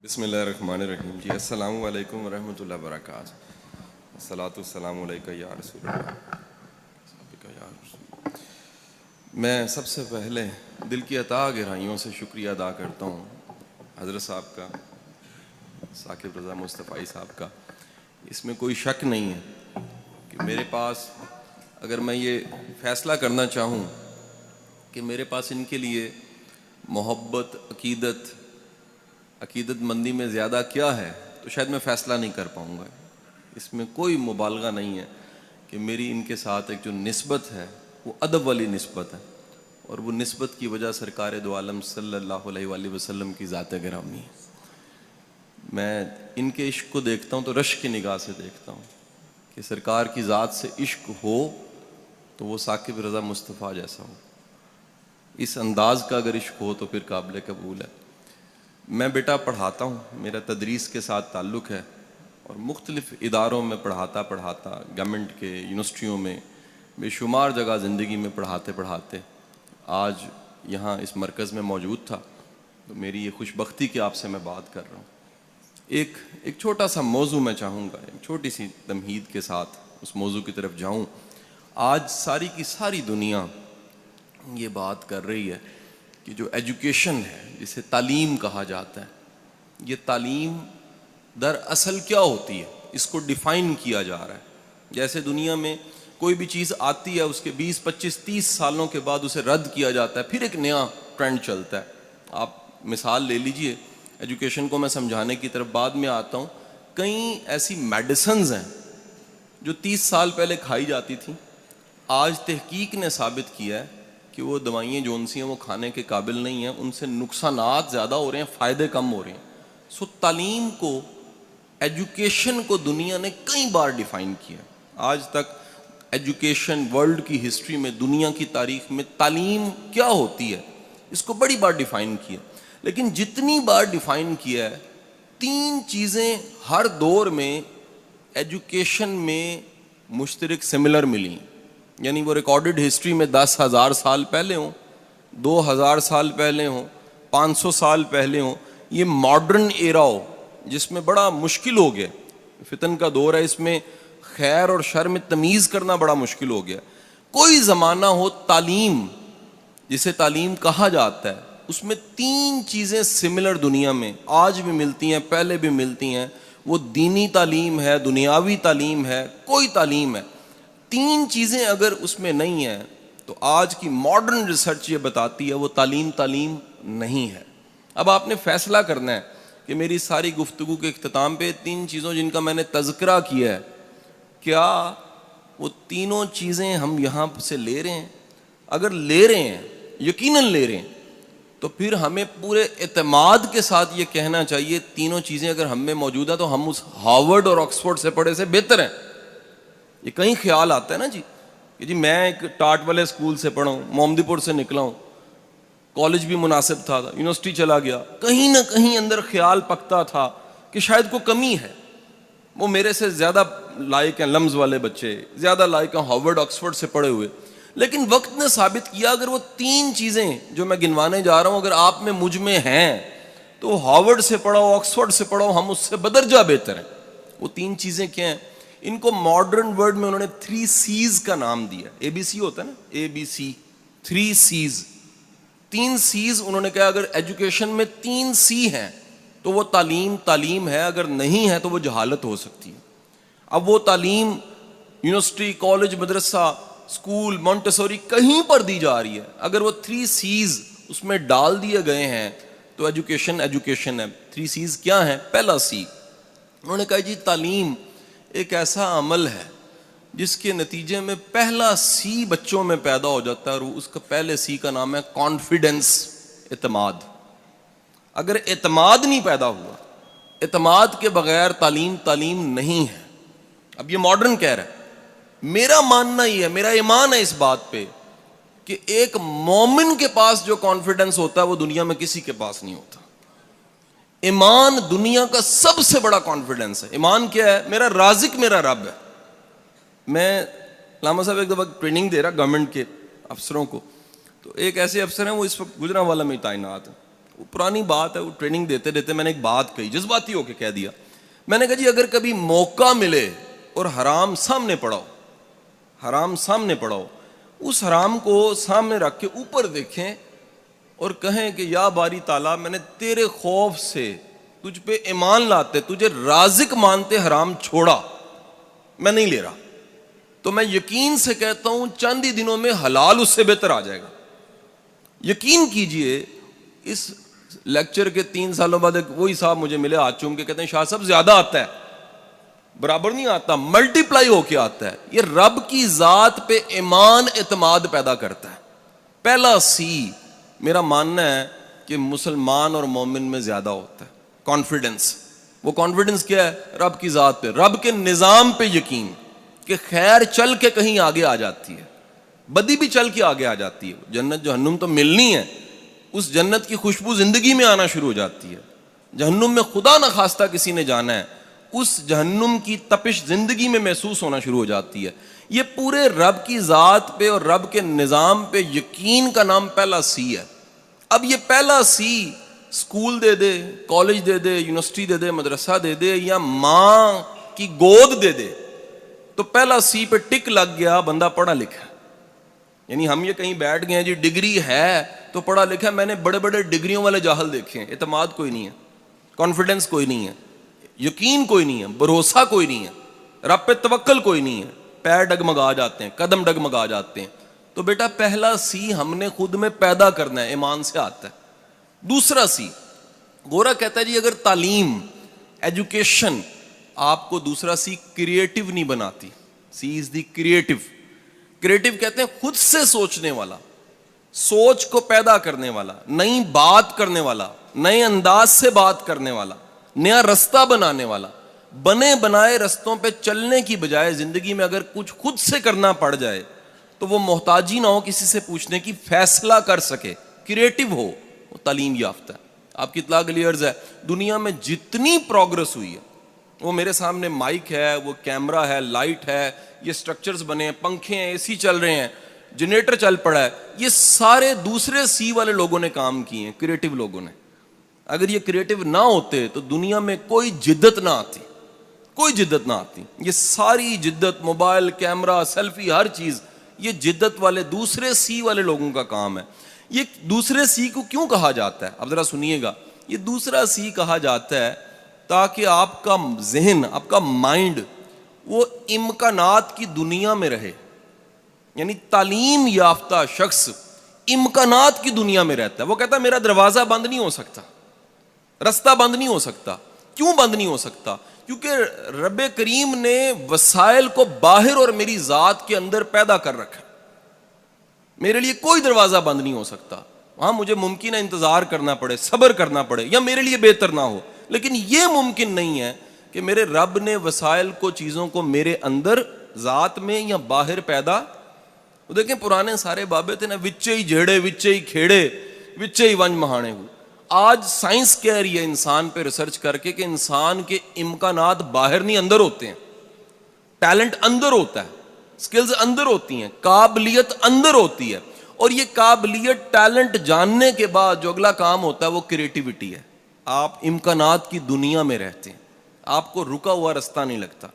بسم اللہ الرحمن الرحیم. جی السلام علیکم ورحمۃ اللہ وبرکاتہ. الصلاۃ والسلام علیک یا رسول اللہ. میں سب سے پہلے دل کی عطا گہرائیوں سے شکریہ ادا کرتا ہوں حضرت صاحب کا، ثاقب رضا مصطفی صاحب کا. اس میں کوئی شک نہیں ہے کہ میرے پاس اگر میں یہ فیصلہ کرنا چاہوں کہ میرے پاس ان کے لیے محبت، عقیدت مندی میں زیادہ کیا ہے، تو شاید میں فیصلہ نہیں کر پاؤں گا. اس میں کوئی مبالغہ نہیں ہے کہ میری ان کے ساتھ ایک جو نسبت ہے وہ ادب والی نسبت ہے، اور وہ نسبت کی وجہ سرکار دو عالم صلی اللہ علیہ وآلہ وسلم کی ذات گرامی ہے. میں ان کے عشق کو دیکھتا ہوں تو رشک کی نگاہ سے دیکھتا ہوں کہ سرکار کی ذات سے عشق ہو تو وہ ثاقب رضا مصطفیٰ جیسا ہو. اس انداز کا اگر عشق ہو تو پھر قابل قبول ہے. میں بیٹا پڑھاتا ہوں، میرا تدریس کے ساتھ تعلق ہے، اور مختلف اداروں میں پڑھاتا گورنمنٹ کے یونیورسٹیوں میں بے شمار جگہ زندگی میں پڑھاتے آج یہاں اس مرکز میں موجود تھا. تو میری یہ خوش بختی کہ آپ سے میں بات کر رہا ہوں. ایک چھوٹا سا موضوع میں چاہوں گا، ایک چھوٹی سی تمہید کے ساتھ اس موضوع کی طرف جاؤں. آج ساری کی ساری دنیا یہ بات کر رہی ہے کہ جو ایجوکیشن ہے، جسے تعلیم کہا جاتا ہے، یہ تعلیم دراصل کیا ہوتی ہے، اس کو ڈیفائن کیا جا رہا ہے. جیسے دنیا میں کوئی بھی چیز آتی ہے، اس کے 20، 25، 30 سالوں کے بعد اسے رد کیا جاتا ہے، پھر ایک نیا ٹرینڈ چلتا ہے. آپ مثال لے لیجئے، ایجوکیشن کو میں سمجھانے کی طرف بعد میں آتا ہوں. کئی ایسی میڈیسنز ہیں جو 30 سال پہلے کھائی جاتی تھیں، آج تحقیق نے ثابت کیا ہے کہ وہ دوائیں جون سی ہیں وہ کھانے کے قابل نہیں ہیں، ان سے نقصانات زیادہ ہو رہے ہیں، فائدے کم ہو رہے ہیں. تعلیم کو، ایجوکیشن کو دنیا نے کئی بار ڈیفائن کیا. آج تک ایجوکیشن ورلڈ کی ہسٹری میں، دنیا کی تاریخ میں تعلیم کیا ہوتی ہے اس کو بڑی بار ڈیفائن کیا. لیکن جتنی بار ڈیفائن کیا ہے، 3 چیزیں ہر دور میں ایجوکیشن میں مشترک سملر ملی. یعنی وہ ریکارڈڈ ہسٹری میں 10,000 سال پہلے ہوں، 2,000 سال پہلے ہوں، 500 سال پہلے ہوں، یہ ماڈرن ایرا ہو جس میں بڑا مشکل ہو گیا، فتن کا دور ہے، اس میں خیر اور شر میں تمیز کرنا بڑا مشکل ہو گیا. کوئی زمانہ ہو، تعلیم جسے تعلیم کہا جاتا ہے، اس میں 3 چیزیں سملر دنیا میں آج بھی ملتی ہیں، پہلے بھی ملتی ہیں. وہ دینی تعلیم ہے، دنیاوی تعلیم ہے، کوئی تعلیم ہے. 3 چیزیں اگر اس میں نہیں ہیں تو آج کی ماڈرن ریسرچ یہ بتاتی ہے وہ تعلیم نہیں ہے. اب آپ نے فیصلہ کرنا ہے کہ میری ساری گفتگو کے اختتام پہ 3 چیزوں جن کا میں نے تذکرہ کیا ہے، کیا وہ تینوں چیزیں ہم یہاں سے لے رہے ہیں؟ اگر لے رہے ہیں، یقیناً لے رہے ہیں، تو پھر ہمیں پورے اعتماد کے ساتھ یہ کہنا چاہیے تینوں چیزیں اگر ہم میں موجود ہیں تو ہم اس ہارورڈ اور آکسفورڈ سے پڑھے سے بہتر ہیں. یہ کہیں خیال آتا ہے نا جی کہ جی میں ایک ٹاٹ والے اسکول سے پڑھا ہوں، محمدی پور سے نکلا ہوں، کالج بھی مناسب تھا، یونیورسٹی چلا گیا، کہیں نہ کہیں اندر خیال پکتا تھا کہ شاید کوئی کمی ہے. وہ میرے سے زیادہ لائق ہیں لمز والے بچے، زیادہ لائق ہیں ہارورڈ آکسفورڈ سے پڑھے ہوئے. لیکن وقت نے ثابت کیا اگر وہ 3 چیزیں جو میں گنوانے جا رہا ہوں اگر آپ میں مجھ میں ہیں تو ہارورڈ سے پڑھو، آکسفورڈ سے پڑھو، ہم اس سے بدرجہ بہتر ہیں. وہ 3 چیزیں کیا ہیں؟ ان کو ماڈرن ورڈ میں انہوں نے 3 C's کا نام دیا. ABC ہوتا ہے نا، ABC، 3 C's. 3 C's انہوں نے کہا اگر ایجوکیشن میں 3 C ہیں تو وہ تعلیم ہے، اگر نہیں ہے تو وہ جہالت ہو سکتی ہے. اب وہ تعلیم یونیورسٹی، کالج، مدرسہ، اسکول، مونٹیسوری کہیں پر دی جا رہی ہے، اگر وہ 3 C's اس میں ڈال دیے گئے ہیں تو ایجوکیشن ہے. 3 C's کیا ہیں؟ پہلا C انہوں نے کہا جی تعلیم ایک ایسا عمل ہے جس کے نتیجے میں پہلا C بچوں میں پیدا ہو جاتا ہے، اور اس کا پہلے C کا نام ہے کانفیڈنس، اعتماد. اگر اعتماد نہیں پیدا ہوا، اعتماد کے بغیر تعلیم نہیں ہے. اب یہ ماڈرن کہہ رہا ہے، میرا ماننا یہ ہے، میرا ایمان ہے اس بات پہ کہ ایک مومن کے پاس جو کانفیڈنس ہوتا ہے وہ دنیا میں کسی کے پاس نہیں ہوتا. ایمان دنیا کا سب سے بڑا کانفیڈنس ہے. ایمان کیا ہے؟ میرا رازق میرا رب ہے. میں علامہ صاحب ایک دفعہ ٹریننگ دے رہا گورنمنٹ کے افسروں کو، تو ایک ایسے افسر ہیں وہ اس وقت گجرانوالہ میں تعینات ہیں. وہ پرانی بات ہے, وہ ٹریننگ دیتے دیتے میں نے ایک بات کہی, جذباتی ہو کے کہہ دیا. میں نے کہا جی اگر کبھی موقع ملے اور حرام سامنے پڑاؤ, حرام سامنے پڑاؤ, اس حرام کو سامنے رکھ کے اوپر دیکھیں اور کہیں کہ یا باری تعالیٰ میں نے تیرے خوف سے تجھ پہ ایمان لاتے, تجھے رازق مانتے حرام چھوڑا, میں نہیں لے رہا, تو میں یقین سے کہتا ہوں چند ہی دنوں میں حلال اس سے بہتر آ جائے گا. یقین کیجئے اس لیکچر کے 3 سالوں بعد ایک وہی صاحب مجھے ملے ہاتھ چوم کے, کہتے ہیں شاہ صاحب زیادہ آتا ہے, برابر نہیں آتا, ملٹی پلائی ہو کے آتا ہے. یہ رب کی ذات پہ ایمان اعتماد پیدا کرتا ہے. پہلا سی میرا ماننا ہے کہ مسلمان اور مومن میں زیادہ ہوتا ہے, کانفیڈنس. وہ کانفیڈنس کیا ہے؟ رب کی ذات پہ, رب کے نظام پہ یقین کہ خیر چل کے کہیں آگے آ جاتی ہے, بدی بھی چل کے آگے آ جاتی ہے. جنت جہنم تو ملنی ہے, اس جنت کی خوشبو زندگی میں آنا شروع ہو جاتی ہے. جہنم میں خدا نہ خواستہ کسی نے جانا ہے, اس جہنم کی تپش زندگی میں محسوس ہونا شروع ہو جاتی ہے. یہ پورے رب کی ذات پہ اور رب کے نظام پہ یقین کا نام پہلا سی ہے. اب یہ پہلا سی اسکول دے دے, کالج دے دے, یونیورسٹی دے دے, مدرسہ دے دے, یا ماں کی گود دے دے, تو پہلا سی پہ ٹک لگ گیا, بندہ پڑھا لکھا. یعنی ہم یہ کہیں بیٹھ گئے ہیں جی ڈگری ہے تو پڑھا لکھا. میں نے بڑے بڑے ڈگریوں والے جاہل دیکھے ہیں, اعتماد کوئی نہیں ہے, کانفیڈنس کوئی نہیں ہے, یقین کوئی نہیں ہے, بھروسہ کوئی نہیں ہے, رب پہ توکل کوئی نہیں ہے, پیر ڈگمگا جاتے ہیں, قدم ڈگمگا جاتے ہیں. تو بیٹا پہلا سی ہم نے خود میں پیدا کرنا ہے, ایمان سے آتا ہے. دوسرا سی, گورا کہتا ہے جی اگر تعلیم, ایجوکیشن آپ کو, دوسرا سی کریٹو نہیں بناتی. سی از دی کریٹو. کریٹو کہتے ہیں خود سے سوچنے والا, سوچ کو پیدا کرنے والا, نئی بات کرنے والا, نئے انداز سے بات کرنے والا, نیا رستہ بنانے والا. بنے بنائے رستوں پہ چلنے کی بجائے زندگی میں اگر کچھ خود سے کرنا پڑ جائے تو وہ محتاجی نہ ہو کسی سے پوچھنے کی, فیصلہ کر سکے, کریٹو ہو, وہ تعلیم یافتہ ہے. آپ کی اطلاع کے لیے عرض ہے, دنیا میں جتنی پروگرس ہوئی ہے, وہ میرے سامنے مائک ہے, وہ کیمرہ ہے, لائٹ ہے, یہ سٹرکچرز بنے ہیں, پنکھے ہیں, اے سی چل رہے ہیں, جنریٹر چل پڑا ہے, یہ سارے دوسرے سی والے لوگوں نے کام کیے ہیں, کریٹو لوگوں نے. اگر یہ کریٹو نہ ہوتے تو دنیا میں کوئی جدت نہ آتی, کوئی جدت نہ آتی. یہ ساری جدت, موبائل, کیمرہ, سیلفی, ہر چیز, یہ جدت والے دوسرے سی والے لوگوں کا کام ہے. یہ دوسرے سی کو کیوں کہا جاتا ہے؟ اب ذرا سنیے گا. یہ دوسرا سی کہا جاتا ہے تاکہ آپ کا ذہن, آپ کا مائنڈ وہ امکانات کی دنیا میں رہے. یعنی تعلیم یافتہ شخص امکانات کی دنیا میں رہتا ہے. وہ کہتا ہے میرا دروازہ بند نہیں ہو سکتا, رستہ بند نہیں ہو سکتا. کیوں بند نہیں ہو سکتا؟ کیونکہ رب کریم نے وسائل کو باہر اور میری ذات کے اندر پیدا کر رکھا. میرے لیے کوئی دروازہ بند نہیں ہو سکتا. ہاں مجھے ممکن ہے انتظار کرنا پڑے, صبر کرنا پڑے, یا میرے لیے بہتر نہ ہو, لیکن یہ ممکن نہیں ہے کہ میرے رب نے وسائل کو, چیزوں کو میرے اندر ذات میں یا باہر پیدا. وہ دیکھیں پرانے سارے بابے تھے نا, وچے ہی جھیڑے, وچے ہی کھیڑے, وچے ہی ونج مہانے ہوئے. آج سائنس کہہ رہی ہے انسان پہ ریسرچ کر کے کہ انسان کے امکانات باہر نہیں اندر ہوتے ہیں. ٹیلنٹ اندر ہوتا ہے, سکلز اندر ہوتی ہیں, قابلیت اندر ہوتی ہے. اور یہ قابلیت, ٹیلنٹ جاننے کے بعد جو اگلا کام ہوتا ہے وہ کریٹیوٹی ہے. آپ امکانات کی دنیا میں رہتے ہیں, آپ کو رکا ہوا رستہ نہیں لگتا.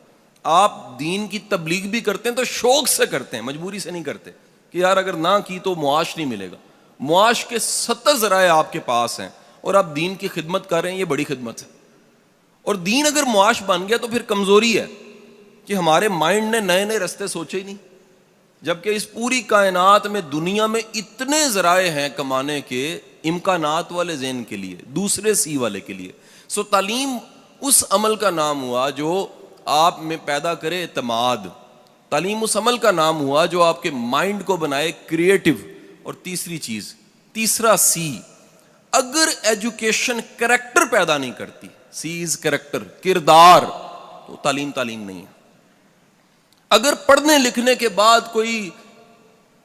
آپ دین کی تبلیغ بھی کرتے ہیں تو شوق سے کرتے ہیں, مجبوری سے نہیں کرتے کہ یار اگر نہ کی تو معاش نہیں ملے گا. معاش کے 70 ذرائع آپ کے پاس ہیں اور آپ دین کی خدمت کر رہے ہیں, یہ بڑی خدمت ہے. اور دین اگر معاش بن گیا تو پھر کمزوری ہے کہ ہمارے مائنڈ نے نئے نئے رستے سوچے ہی نہیں, جبکہ اس پوری کائنات میں, دنیا میں اتنے ذرائع ہیں کمانے کے, امکانات والے ذہن کے لیے, دوسرے سی والے کے لیے. سو تعلیم اس عمل کا نام ہوا جو آپ میں پیدا کرے اعتماد. تعلیم اس عمل کا نام ہوا جو آپ کے مائنڈ کو بنائے کریٹو. اور تیسری چیز, تیسرا سی, اگر ایجوکیشن کریکٹر پیدا نہیں کرتی, سی از کریکٹر, کردار, تو تعلیم نہیں ہے. اگر پڑھنے لکھنے کے بعد کوئی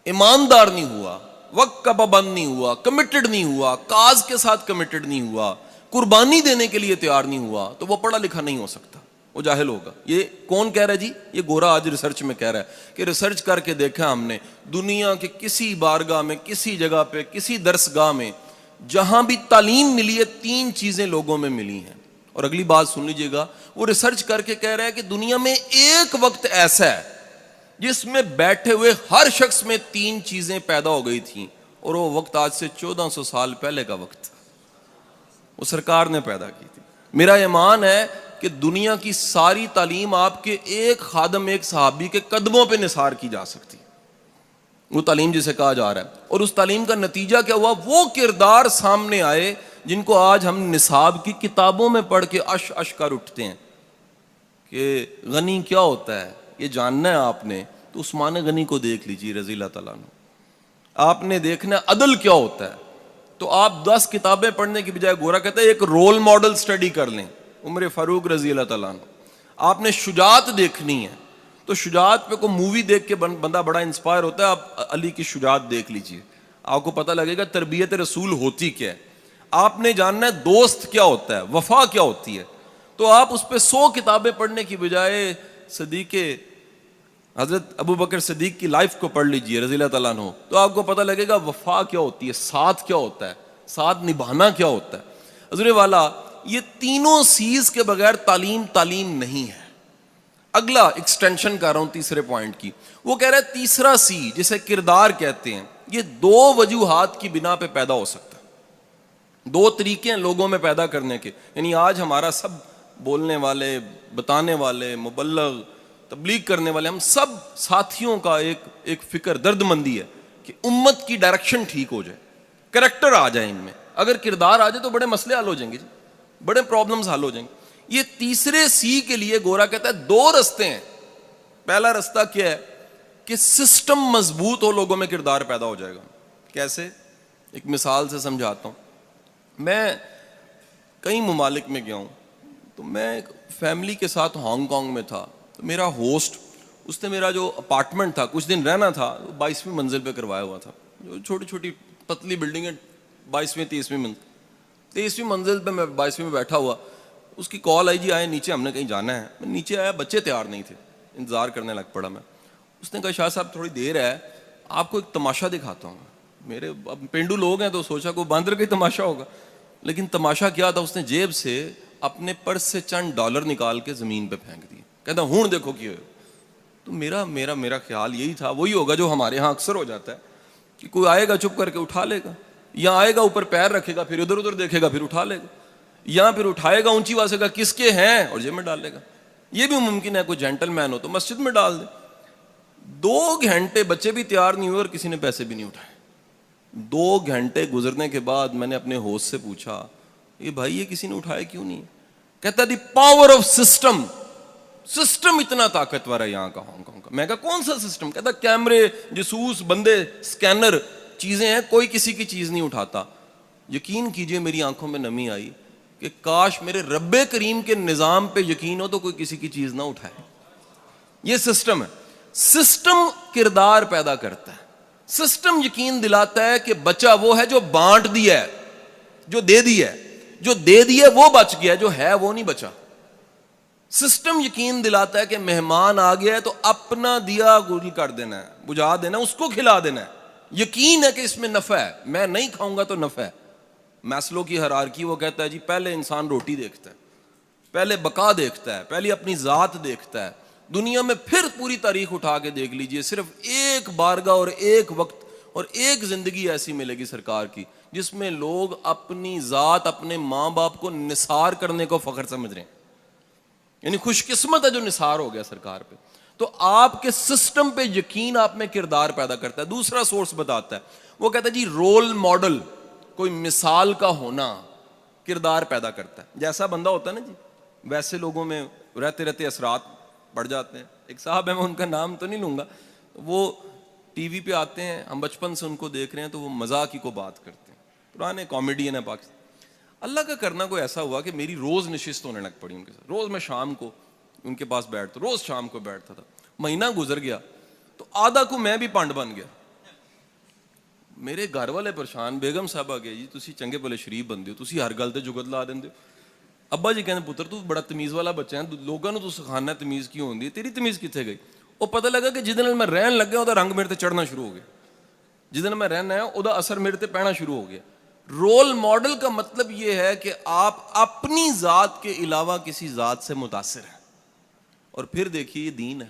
ایماندار نہیں ہوا, وقت کا پابند نہیں ہوا, کمیٹڈ نہیں ہوا, کاز کے ساتھ کمیٹڈ نہیں ہوا, قربانی دینے کے لیے تیار نہیں ہوا, تو وہ پڑھا لکھا نہیں ہو سکتا, وہ جاہل ہوگا. یہ کون کہہ رہا ہے جی؟ یہ گورا آج ریسرچ میں کہہ رہا ہے کہ ریسرچ کر کے دیکھا ہم نے, دنیا کے کسی بارگاہ میں, کسی جگہ پہ, کسی درس گاہ میں جہاں بھی تعلیم ملی ہے 3 چیزیں لوگوں میں ملی ہیں. اور اگلی بات سن لیجئے گا, وہ ریسرچ کر کے کہہ رہا ہے کہ دنیا میں ایک وقت ایسا ہے جس میں بیٹھے ہوئے ہر شخص میں 3 چیزیں پیدا ہو گئی تھیں, اور وہ وقت آج سے 1400 سال پہلے کا وقت, وہ سرکار نے پیدا کی تھی. میرا ایمان ہے کہ دنیا کی ساری تعلیم آپ کے ایک خادم, ایک صحابی کے قدموں پہ نثار کی جا سکتی, وہ تعلیم جسے کہا جا رہا ہے. اور اس تعلیم کا نتیجہ کیا ہوا؟ وہ کردار سامنے آئے جن کو آج ہم نصاب کی کتابوں میں پڑھ کے اش کر اٹھتے ہیں کہ غنی کیا ہوتا ہے, یہ جاننا ہے آپ نے تو عثمان غنی کو دیکھ لیجیے رضی اللہ تعالیٰ عنہ. آپ نے دیکھنا ہے عدل کیا ہوتا ہے تو آپ 10 کتابیں پڑھنے کی بجائے گورا کہتا ہے ایک رول ماڈل سٹڈی کر لیں, عمر فاروق رضی اللہ تعالیٰ عنہ. آپ نے شجاعت دیکھنی ہے تو شجاعت پہ کوئی مووی دیکھ کے بندہ بڑا انسپائر ہوتا ہے, آپ علی کی شجاعت دیکھ لیجئے, آپ کو پتہ لگے گا تربیت رسول ہوتی کیا ہے. آپ نے جاننا ہے دوست کیا ہوتا ہے, وفا کیا ہوتی ہے, تو آپ اس پہ 100 کتابیں پڑھنے کی بجائے صدیق حضرت ابو بکر صدیق کی لائف کو پڑھ لیجئے رضی اللہ تعالیٰ عنہ, تو آپ کو پتہ لگے گا وفا کیا ہوتی ہے, ساتھ کیا ہوتا ہے, ساتھ نبھانا کیا ہوتا ہے. حضور والا یہ تینوں سیز کے بغیر تعلیم نہیں ہے. اگلا ایکسٹینشن کر رہا ہوں تیسرے پوائنٹ کی, وہ کہہ رہا ہے تیسرا سی جسے کردار کہتے ہیں, یہ 2 وجوہات کی بنا پہ پیدا ہو سکتا ہے. 2 طریقے ہیں لوگوں میں پیدا کرنے کے. یعنی آج ہمارا سب بولنے والے, بتانے والے, مبلغ, تبلیغ کرنے والے, ہم سب ساتھیوں کا ایک فکر, درد مندی ہے کہ امت کی ڈائریکشن ٹھیک ہو جائے, کریکٹر آ جائے ان میں. اگر کردار آ جائے تو بڑے مسئلے حل ہو جائیں گے, بڑے پرابلمز حل ہو جائیں گے. یہ تیسرے سی کے لیے گورا کہتا ہے 2 رستے ہیں. پہلا رستہ کیا ہے کہ سسٹم مضبوط ہو, لوگوں میں کردار پیدا ہو جائے گا. کیسے؟ ایک مثال سے سمجھاتا ہوں. میں کئی ممالک میں گیا ہوں, تو میں ایک فیملی کے ساتھ ہانگ کانگ میں تھا. تو میرا ہوسٹ, اس نے میرا جو اپارٹمنٹ تھا, کچھ دن رہنا تھا, 22ویں منزل پہ کروایا ہوا تھا. جو چھوٹی چھوٹی پتلی بلڈنگ ہے, 22ویں 23ویں منزل. 23ویں منزل پہ میں 22ویں میں بیٹھا ہوا, اس کی کال آئی, جی آئے نیچے, ہم نے کہیں جانا ہے. میں نیچے آیا, بچے تیار نہیں تھے, انتظار کرنے لگ پڑا میں. اس نے کہا شاہ صاحب تھوڑی دیر ہے, آپ کو ایک تماشا دکھاتا ہوں. میرے اب پینڈو لوگ ہیں تو سوچا کوئی باندر کا ہی تماشا ہوگا, لیکن تماشا کیا تھا, اس نے جیب سے اپنے پرس سے چند ڈالر نکال کے زمین پہ پھینک دیے. کہتا ہوں دیکھو کیا. تو میرا خیال یہی تھا, وہی ہوگا جو ہمارے ہاں اکثر ہو جاتا ہے کہ کوئی آئے گا چپ کر کے اٹھا لے گا, یا آئے گا اوپر پیر رکھے گا, پھر ادھر ادھر دیکھے گا, پھر اٹھا لے گا, یا پھر اٹھائے گا اونچی آواز سے گا کس کے ہیں اور جیب میں ڈال لے گا. یہ بھی ممکن ہے کوئی جینٹل مین ہو تو مسجد میں ڈال دے. 2 گھنٹے بچے بھی تیار نہیں ہوئے اور کسی نے پیسے بھی نہیں اٹھائے. 2 گھنٹے گزرنے کے بعد میں نے اپنے ہوسٹ سے پوچھا, یہ بھائی یہ کسی نے اٹھایا کیوں نہیں؟ کہتا the power of system. System اتنا طاقتور ہے یہاں کا, ہانگ کانگ کا. میں کہا کون سا سسٹم؟ کہتا کیمرے, جاسوس, بندے, سکینر, چیزیں ہیں, کوئی کسی کی چیز نہیں اٹھاتا. یقین کیجئے میری آنکھوں میں نمی آئی کہ کاش میرے رب کریم کے نظام پہ یقین ہو تو کوئی کسی کی چیز نہ اٹھائے. یہ سسٹم ہے. سسٹم کردار پیدا کرتا ہے. سسٹم یقین دلاتا ہے کہ بچہ وہ ہے جو بانٹ دیا ہے, جو دے دیا ہے, جو دے دیا وہ بچ گیا, جو ہے وہ نہیں بچا. سسٹم یقین دلاتا ہے کہ مہمان آ گیا ہے تو اپنا دیا گل کر دینا ہے, بجھا دینا, اس کو کھلا دینا ہے. یقین ہے کہ اس میں نفع ہے, میں نہیں کھاؤں گا تو نفع ہے. میسلو کی ہیرارکی, وہ کہتا ہے جی پہلے انسان روٹی دیکھتا ہے, پہلے بقا دیکھتا ہے, پہلے اپنی ذات دیکھتا ہے. دنیا میں پھر پوری تاریخ اٹھا کے دیکھ لیجئے, صرف ایک بارگاہ اور ایک وقت اور ایک زندگی ایسی ملے گی سرکار کی جس میں لوگ اپنی ذات, اپنے ماں باپ کو نثار کرنے کو فخر سمجھ رہے ہیں. یعنی خوش قسمت ہے جو نثار ہو گیا سرکار پہ. تو آپ کے سسٹم پہ یقین آپ میں کردار پیدا کرتا ہے. دوسرا سورس بتاتا ہے, وہ کہتا ہے جی رول ماڈل, کوئی مثال کا ہونا کردار پیدا کرتا ہے. جیسا بندہ ہوتا ہے نا جی, ویسے لوگوں میں رہتے رہتے اثرات پڑ جاتے ہیں. ایک صاحب ہے, میں ان کا نام تو نہیں لوں گا, وہ ٹی وی پہ آتے ہیں, ہم بچپن سے ان کو دیکھ رہے ہیں, تو وہ مذاق ہی کو بات کرتے ہیں. پرانے کامیڈین ہیں پاکستان. اللہ کا کرنا کوئی ایسا ہوا کہ میری روز نشست ہونے لگ پڑی ان کے ساتھ. روز میں شام کو ان کے پاس بیٹھتا, روز شام کو بیٹھتا تھا. مہینہ گزر گیا تو آدھا کو میں بھی پانڈ بن گیا. میرے گھر والے پریشان, بیگم صاحب آ گئے, جی تسی چنگے بھلے شریف بندے ہو, تسی ہر گل تے جگت لا دیندے ہو. ابا جی کہندے پتر تو بڑا تمیز والا بچہ ہے, لوگاں نوں تو سکھانا تمیز کیوں ہوندی ہے, تیری تمیز کتنے گئی؟ وہ پتہ لگا کہ جس دن میں رہن لگا وہ رنگ میرے تے چڑھنا شروع ہو گیا, جس دن میں رہنا ہے وہ اثر میرے تے پینا شروع ہو گیا. رول ماڈل کا مطلب یہ ہے کہ آپ اپنی ذات کے علاوہ کسی ذات سے متاثر ہیں. اور پھر دیکھیے یہ دین ہے.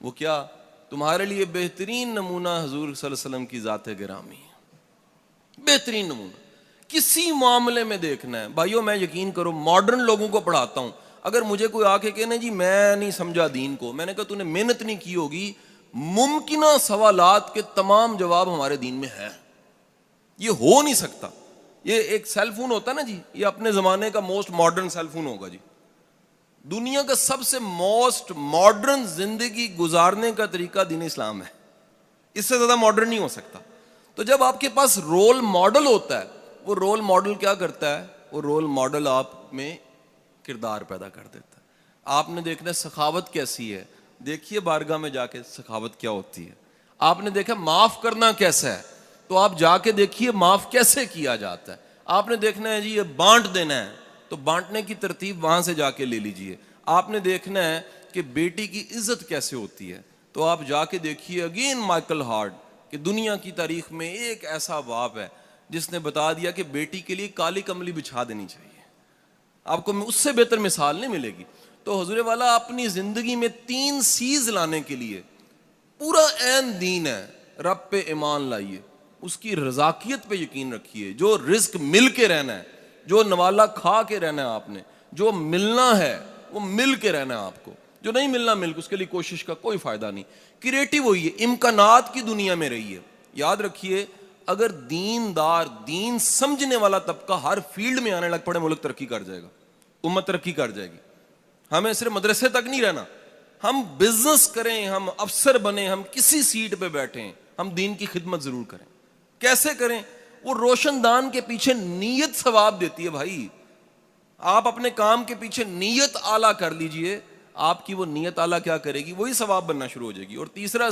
وہ کیا؟ تمہارے لیے بہترین نمونہ حضور صلی اللہ علیہ وسلم کی ذات گرامی ہے. بہترین نمونہ کسی معاملے میں دیکھنا ہے. بھائیو میں یقین کرو ماڈرن لوگوں کو پڑھاتا ہوں, اگر مجھے کوئی آ کے کہنے جی میں نہیں سمجھا دین کو, میں نے کہا تو نے محنت نہیں کی ہوگی. ممکنہ سوالات کے تمام جواب ہمارے دین میں ہیں. یہ ہو نہیں سکتا. یہ ایک سیل فون ہوتا ہے نا جی, یہ اپنے زمانے کا موسٹ ماڈرن سیل فون ہوگا جی. دنیا کا سب سے موسٹ ماڈرن زندگی گزارنے کا طریقہ دین اسلام ہے. اس سے زیادہ ماڈرن نہیں ہو سکتا. تو جب آپ کے پاس رول ماڈل ہوتا ہے, وہ رول ماڈل کیا کرتا ہے؟ وہ رول ماڈل آپ میں کردار پیدا کر دیتا ہے. آپ نے دیکھنا سخاوت کیسی ہے, دیکھیے بارگاہ میں جا کے سخاوت کیا ہوتی ہے. آپ نے دیکھا معاف کرنا کیسا ہے, تو آپ جا کے دیکھیے معاف کیسے کیا جاتا ہے. آپ نے دیکھنا ہے جی یہ بانٹ دینا ہے, تو بانٹنے کی ترتیب وہاں سے جا کے لے لیجئے. آپ نے دیکھنا ہے کہ بیٹی کی عزت کیسے ہوتی ہے, تو آپ جا کے دیکھیے اگین مائیکل ہارٹ, کہ دنیا کی تاریخ میں ایک ایسا باپ ہے جس نے بتا دیا کہ بیٹی کے لیے کالی کملی بچھا دینی چاہیے. آپ کو اس سے بہتر مثال نہیں ملے گی. تو حضور والا اپنی زندگی میں 3 چیز لانے کے لیے پورا عین دین ہے. رب پہ ایمان لائیے, اس کی رزاقیت پہ یقین رکھیے, جو رزق مل کے رہنا ہے, جو نوالا کھا کے رہنا ہے آپ نے, جو ملنا ہے وہ مل کے رہنا ہے آپ کو, جو نہیں ملنا مل کے اس کے لیے کوشش کا کوئی فائدہ نہیں. کریٹو ہوئیے, امکانات کی دنیا میں رہیے. یاد رکھیے اگر دیندار, دین سمجھنے والا طبقہ ہر فیلڈ میں آنے لگ پڑے, ملک ترقی کر جائے گا, امت ترقی کر جائے گی. ہمیں صرف مدرسے تک نہیں رہنا, ہم بزنس کریں, ہم افسر بنیں, ہم کسی سیٹ پہ بیٹھیں, ہم دین کی خدمت ضرور کریں. کیسے کریں؟ وہ روشن دان کے پیچھے نیت ثواب دیتی ہے بھائی. آپ اپنے کام کے پیچھے نیت اعلیٰ کر لیجئے, آپ کی وہ نیت اعلیٰ کیا کرے گی؟ وہی ثواب بننا شروع ہو جائے گی. اور تیسرا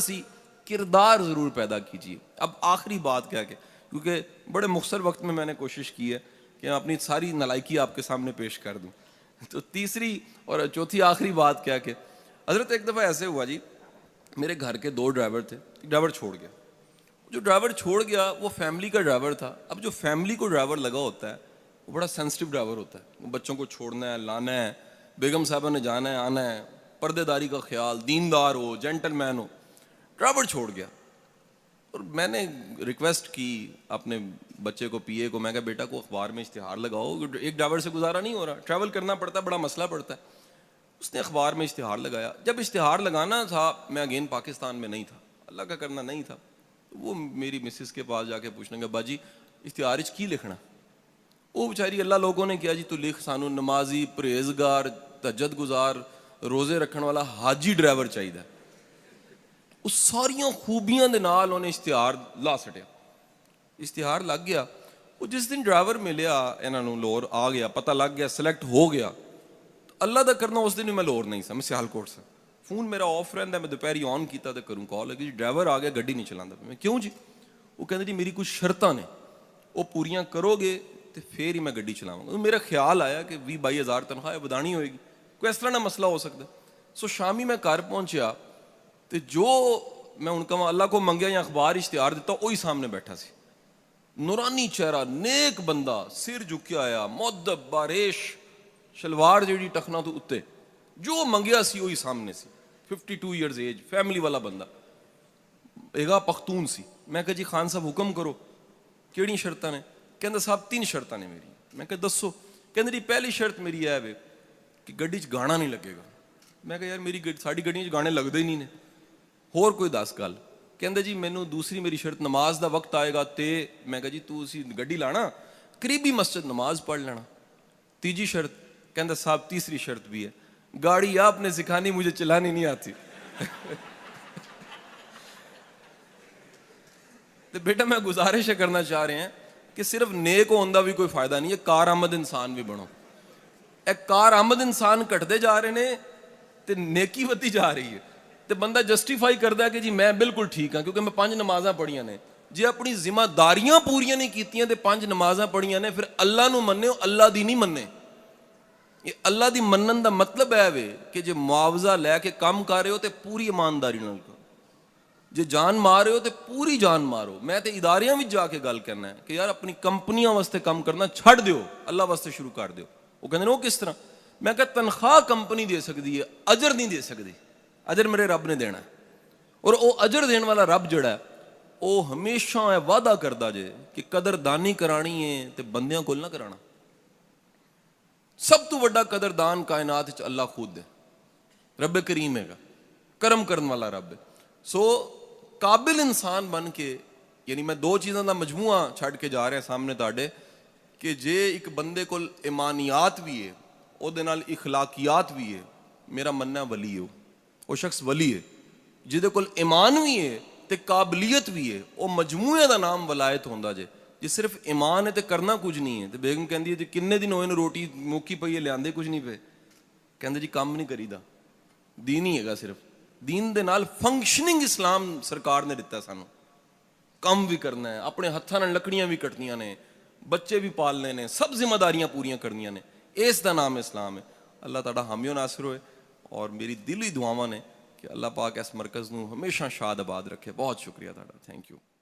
کردار ضرور پیدا کیجئے. اب آخری بات کیا کہ کیونکہ بڑے مختصر وقت میں نے کوشش کی ہے کہ اپنی ساری نالائکی آپ کے سامنے پیش کر دوں. تو تیسری اور چوتھی آخری بات کیا کہ حضرت ایک دفعہ ایسے ہوا جی, میرے گھر کے 2 ڈرائیور تھے, ڈرائیور چھوڑ گیا. جو ڈرائیور چھوڑ گیا وہ فیملی کا ڈرائیور تھا. اب جو فیملی کو ڈرائیور لگا ہوتا ہے وہ بڑا سینسٹیو ڈرائیور ہوتا ہے. وہ بچوں کو چھوڑنا ہے, لانا ہے, بیگم صاحبہ نے جانا ہے آنا ہے, پردے داری کا خیال, دیندار ہو, جینٹل مین ہو. ڈرائیور چھوڑ گیا, اور میں نے ریکویسٹ کی اپنے بچے کو, پی اے کو, میں کہا بیٹا کو اخبار میں اشتہار لگاؤ, ایک ڈرائیور سے گزارا نہیں ہو رہا, ٹریول کرنا پڑتا ہے, بڑا مسئلہ پڑتا ہے. اس نے اخبار میں اشتہار لگایا. جب اشتہار لگانا تھا, میں اگین پاکستان میں نہیں تھا, اللہ کا کرنا نہیں تھا, وہ میری مسز کے پاس جا کے پوچھنے کا باجی اشتہار کی لکھنا. وہ بیچاری اللہ لوگوں نے کیا جی تو لکھ, سانو نمازی, پرہیزگار, تہجد گزار, روزے رکھن والا حاجی ڈرائیور چاہیے. اس ساریاں خوبیاں دے نال انہیں اشتہار لا سٹیا. اشتہار لگ گیا. وہ جس دن ڈرائیور ملیا انہاں نوں, لاہور آ گیا, پتہ لگ گیا, سلیکٹ ہو گیا. اللہ دا کرنا اس دن میں لاہور نہیں سا, میں سیالکوٹ سے. فون میرا آف رہندا, میں دوپہری آن کیتا تے کروں کال, ہے جی ڈرائیور آ گیا, گڈی نہیں چلاندا. میں کیوں جی؟ وہ کہندے جی میری کچھ شرطاں نے, وہ پوریاں کرو گے تو پھر ہی میں گڈی چلاواں گا. میرا خیال آیا کہ 20-22 ہزار تنخواہ بدانی ہوئے گی, کوئی اس طرح نہ مسئلہ ہو سکتا. سو شامی میں گھر پہنچیا تو جو میں ان کا اللہ کو منگیا یا اخبار اشتہار دیتا, وہی سامنے بیٹھا سی, نورانی چہرہ, نیک بندہ, سر جھکیا آیا, مؤدب, باریش, شلوار جیڑی ٹخنا تو اتے, جو منگیا سی وہی سامنے سی. 52 ایئرز ایج, فیملی والا بندہ, ایگا پختون سی. میں کہا جی خان صاحب حکم کرو, کیڑی شرطاں نے؟ کہندا صاحب 3 شرطاں نے میری. میں کہا دسو. کہندا جی پہلی شرط میری ہے کہ گڈی چ گانا نہیں لگے گا. میں کہا یار میری ساڈی گڈیاں چ گانے لگدے ہی نہیں نے, ہور کوئی 10 گل. کہندا جی مینوں دوسری میری شرط, نماز دا وقت آئے گا تے. میں کہا جی تو اسی گڈی لانا, قریبی مسجد نماز پڑھ لینا. تیجی شرط. کہندا صاحب تیسری شرط بھی ہے, گاڑی آپ نے سکھانی, مجھے چلانی نہیں آتی. تو بیٹا میں گزارش کرنا چاہ رہے ہیں کہ صرف نیک ہونے کا بھی کوئی فائدہ نہیں ہے, کارآمد انسان بھی بنو. ایک کارآمد انسان کٹتے جا رہے ہیں تے نیکی ودی جا رہی ہے, تے بندہ جسٹیفائی کرتا ہے کہ جی میں بالکل ٹھیک ہاں کیونکہ میں 5 نمازاں پڑھیاں نے. جی اپنی ذمہ داریاں پوریاں نہیں کیتیاں تے 5 نمازاں پڑھیاں نے, پھر اللہ نو مننے ہو, اللہ دی نہیں مننے. یہ اللہ دی منن دا مطلب ہے وے کہ جے معاوضہ لے کے کام کر رہے ہو تے پوری ایمانداری نال کرو. ਜੇ ਜਾਨ ਮਾਰ ਰਹੇ ਹੋ ਤੇ ਪੂਰੀ ਜਾਨ ਮਾਰੋ। ਮੈਂ ਤੇ ਇਦਾਰਿਆਂ ਵਿੱਚ ਜਾ ਕੇ ਗੱਲ ਕਰਨਾ ਹੈ ਕਿ ਯਾਰ ਆਪਣੀ ਕੰਪਨੀਆਂ ਵਾਸਤੇ ਕੰਮ ਕਰਨਾ ਛੱਡ ਦਿਓ, ਅੱਲਾ ਵਾਸਤੇ ਸ਼ੁਰੂ ਕਰ ਦਿਓ। ਉਹ ਕਹਿੰਦੇ ਨੇ ਉਹ ਕਿਸ ਤਰ੍ਹਾਂ? ਮੈਂ ਕਿਹਾ ਤਨਖਾਹ ਕੰਪਨੀ ਦੇ ਸਕਦੀ ਹੈ, ਅਜਰ ਨਹੀਂ ਦੇ ਸਕਦੀ। ਅਜਰ ਮੇਰੇ ਰੱਬ ਨੇ ਦੇਣਾ, ਔਰ ਉਹ ਅਜਰ ਦੇਣ ਵਾਲਾ ਰੱਬ ਜਿਹੜਾ ਉਹ ਹਮੇਸ਼ਾ ਇਹ ਵਾਅਦਾ ਕਰਦਾ ਜੇ ਕਿ ਕਦਰਦਾਨੀ ਕਰਾਣੀ ਹੈ ਤੇ ਬੰਦਿਆਂ ਕੋਲ ਨਾ ਕਰਾਣਾ। ਸਭ ਤੋਂ ਵੱਡਾ ਕਦਰਦਾਨ ਕਾਇਨਾਤ ਵਿੱਚ ਅੱਲਾ ਖੁਦ ਹੈ, ਰੱਬ ਕਰੀਮ ਹੈਗਾ, ਕਰਮ ਕਰਨ ਵਾਲਾ ਰੱਬ ਹੈ। ਸੋ ਕਾਬਿਲ ਇਨਸਾਨ ਬਣ ਕੇ, ਯਾਨੀ ਮੈਂ ਦੋ ਚੀਜ਼ਾਂ ਦਾ ਮਜਮੂਆ ਛੱਡ ਕੇ ਜਾ ਰਿਹਾ ਸਾਹਮਣੇ ਤੁਹਾਡੇ, ਕਿ ਜੇ ਇੱਕ ਬੰਦੇ ਕੋਲ ਇਮਾਨੀਆਤ ਵੀ ਹੈ, ਉਹਦੇ ਨਾਲ ਇਖਲਾਕੀਆਤ ਵੀ ਹੈ, ਮੇਰਾ ਮੰਨਣਾ ਵਲੀ ਹੈ, ਉਹ ਸ਼ਖਸ ਵਲੀ ਹੈ। ਜਿਹਦੇ ਕੋਲ ਈਮਾਨ ਵੀ ਹੈ ਤੇ ਕਾਬਲੀਅਤ ਵੀ ਹੈ, ਉਹ ਮਜਮੂਏ ਦਾ ਨਾਮ ਵਲਾਇਤ ਹੁੰਦਾ ਜੇ। ਜੇ ਸਿਰਫ ਈਮਾਨ ਹੈ ਤੇ ਕਰਨਾ ਕੁਝ ਨਹੀਂ ਹੈ। ਤੇ ਬੇਗਮ ਕਹਿੰਦੀ ਹੈ ਜੀ ਕਿੰਨੇ ਦਿਨ ਹੋਏ ਨੇ ਰੋਟੀ ਮੁੱਕੀ ਪਈ ਹੈ, ਲਿਆਂਦੇ ਕੁਝ ਨਹੀਂ ਪਏ। ਕਹਿੰਦੇ ਜੀ ਕੰਮ ਨਹੀਂ ਕਰੀਦਾ, ਦੀਨ ਹੀ ਹੈਗਾ ਸਿਰਫ। ਦੀਨ ਦੇ ਨਾਲ ਫੰਕਸ਼ਨਿੰਗ ਇਸਲਾਮ ਸਰਕਾਰ ਨੇ ਦਿੱਤਾ ਸਾਨੂੰ। ਕੰਮ ਵੀ ਕਰਨਾ ਹੈ, ਆਪਣੇ ਹੱਥਾਂ ਨਾਲ ਲੱਕੜੀਆਂ ਵੀ ਕੱਟਣੀਆਂ ਨੇ, ਬੱਚੇ ਵੀ ਪਾਲਨੇ ਨੇ, ਸਭ ਜ਼ਿੰਮੇਦਾਰੀਆਂ ਪੂਰੀਆਂ ਕਰਨੀਆਂ ਨੇ। ਇਸ ਦਾ ਨਾਮ ਇਸਲਾਮ ਹੈ। ਅੱਲਾਹ ਤੁਹਾਡਾ ਹਾਮੀ ਨਾਸਿਰ ਹੋਏ। ਔਰ ਮੇਰੀ ਦਿਲੀ ਦੁਆਵਾਂ ਨੇ کہ اللہ پاک اس مرکز نو ہمیشہ شاد آباد رکھے۔ بہت شکریہ تہاڈا، تھینک یو۔